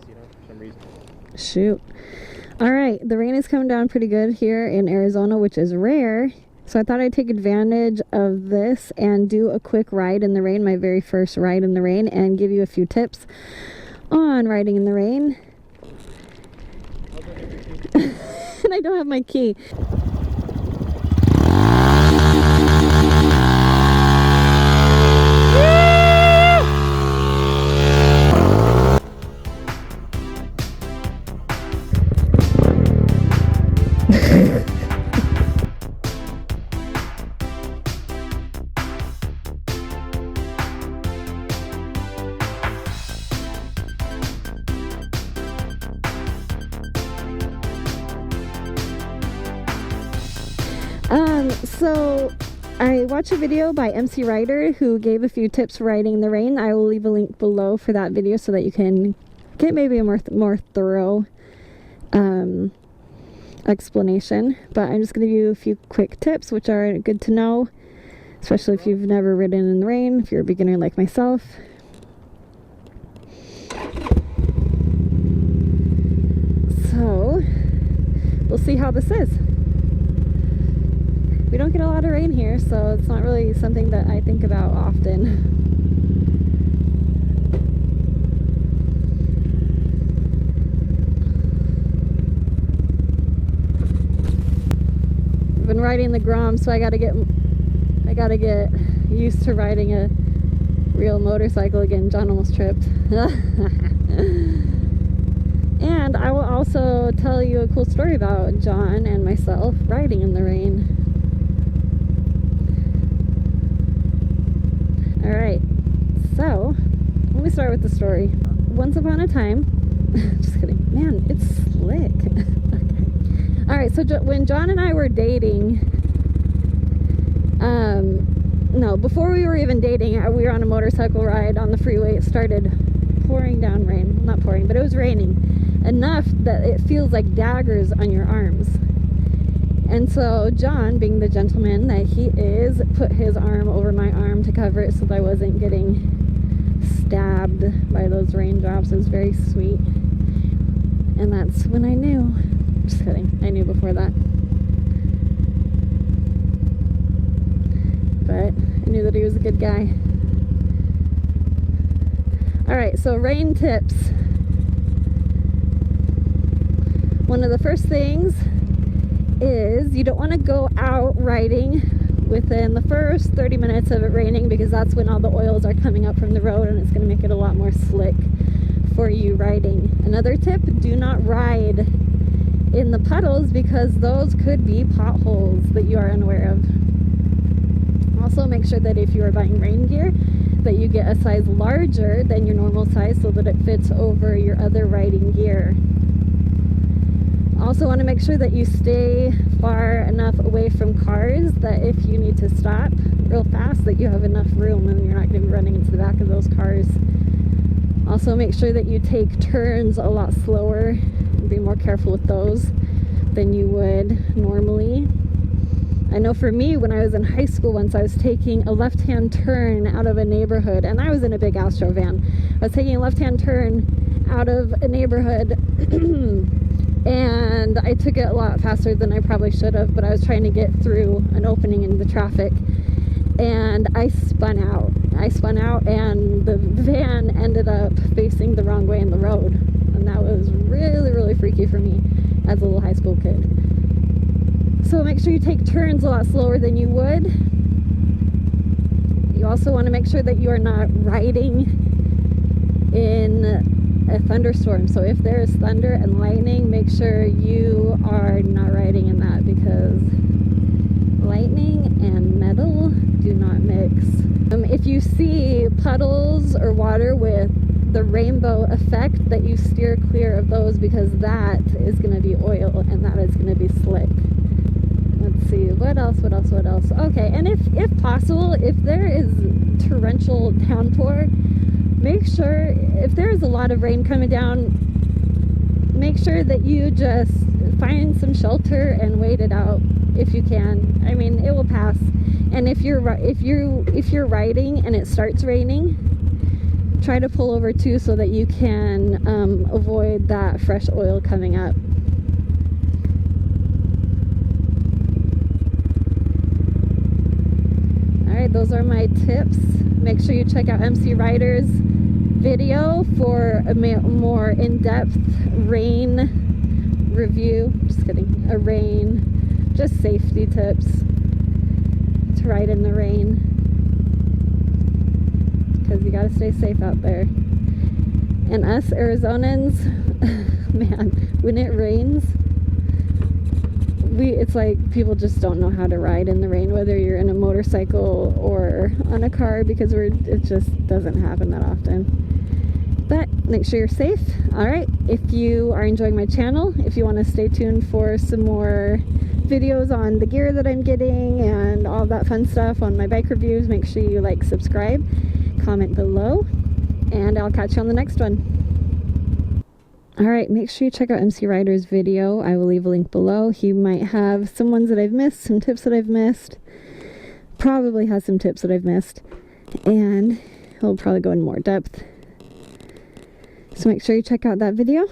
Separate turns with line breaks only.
you know, for some reason.
Shoot. All right, the rain is coming down pretty good here in Arizona, which is rare. So I thought I'd take advantage of this and do a quick ride in the rain, my very first ride in the rain, and give you a few tips on riding in the rain. And I don't have my key. So I watched a video by MC Rider who gave a few tips for riding in the rain. I will leave a link below for that video so that you can get maybe a more thorough explanation. But I'm just going to give you a few quick tips which are good to know, especially if you've never ridden in the rain, if you're a beginner like myself. So we'll see how this is. We don't get a lot of rain here, so it's not really something that I think about often. I've been riding the Grom, so I gotta get used to riding a real motorcycle again. John almost tripped. And I will also tell you a cool story about John and myself riding in the rain. Alright, so let me start with the story. Once upon a time, just kidding, man, it's slick. Okay. Alright, so when John and I were dating, no, before we were even dating, we were on a motorcycle ride on the freeway. It started pouring down rain, not pouring, but it was raining enough that it feels like daggers on your arms. And so John, being the gentleman that he is, put his arm over my arm to cover it so that I wasn't getting stabbed by those raindrops. It was very sweet. And that's when I knew. Just kidding. I knew before that. But I knew that he was a good guy. Alright, so rain tips. One of the first things is you don't want to go out riding within the first 30 minutes of it raining, because that's when all the oils are coming up from the road and it's going to make it a lot more slick for you riding. Another tip, do not ride in the puddles because those could be potholes that you are unaware of. Also make sure that if you are buying rain gear that you get a size larger than your normal size so that it fits over your other riding gear. Also want to make sure that you stay far enough away from cars that if you need to stop real fast that you have enough room and you're not going to be running into the back of those cars. Also make sure that you take turns a lot slower and be more careful with those than you would normally. I know for me, when I was in high school once, I was taking a left-hand turn out of a neighborhood, and I was in a big Astro van. I was taking a left-hand turn out of a neighborhood and I took it a lot faster than I probably should have, but I was trying to get through an opening in the traffic and I spun out and the van ended up facing the wrong way in the road, and that was really, really freaky for me as a little high school kid. So make sure you take turns a lot slower than you would. You also want to make sure that you are not riding in a thunderstorm. So if there is thunder and lightning, make sure you are not riding in that, because lightning and metal do not mix. If you see puddles or water with the rainbow effect, that you steer clear of those, because that is going to be oil and that is going to be slick. Let's see, what else? Okay, and if possible, if there is torrential downpour, make sure, if there is a lot of rain coming down, make sure that you just find some shelter and wait it out if you can. I mean, it will pass. And if you're riding and it starts raining, try to pull over too so that you can avoid that fresh oil coming up. Alright, those are my tips. Make sure you check out MC Rider's video for a more in-depth rain review. Just kidding. A rain, just safety tips to ride in the rain, because you gotta stay safe out there. And us Arizonans, man, when it rains, it's like people just don't know how to ride in the rain, whether you're in a motorcycle or on a car, because it just doesn't happen that often. But make sure you're safe. Alright, if you are enjoying my channel, if you want to stay tuned for some more videos on the gear that I'm getting and all that fun stuff on my bike reviews, make sure you like, subscribe, comment below, and I'll catch you on the next one. Alright, make sure you check out MC Rider's video. I will leave a link below. He might have some ones that I've missed, some tips that I've missed. Probably has some tips that I've missed. And he'll probably go in more depth. So make sure you check out that video.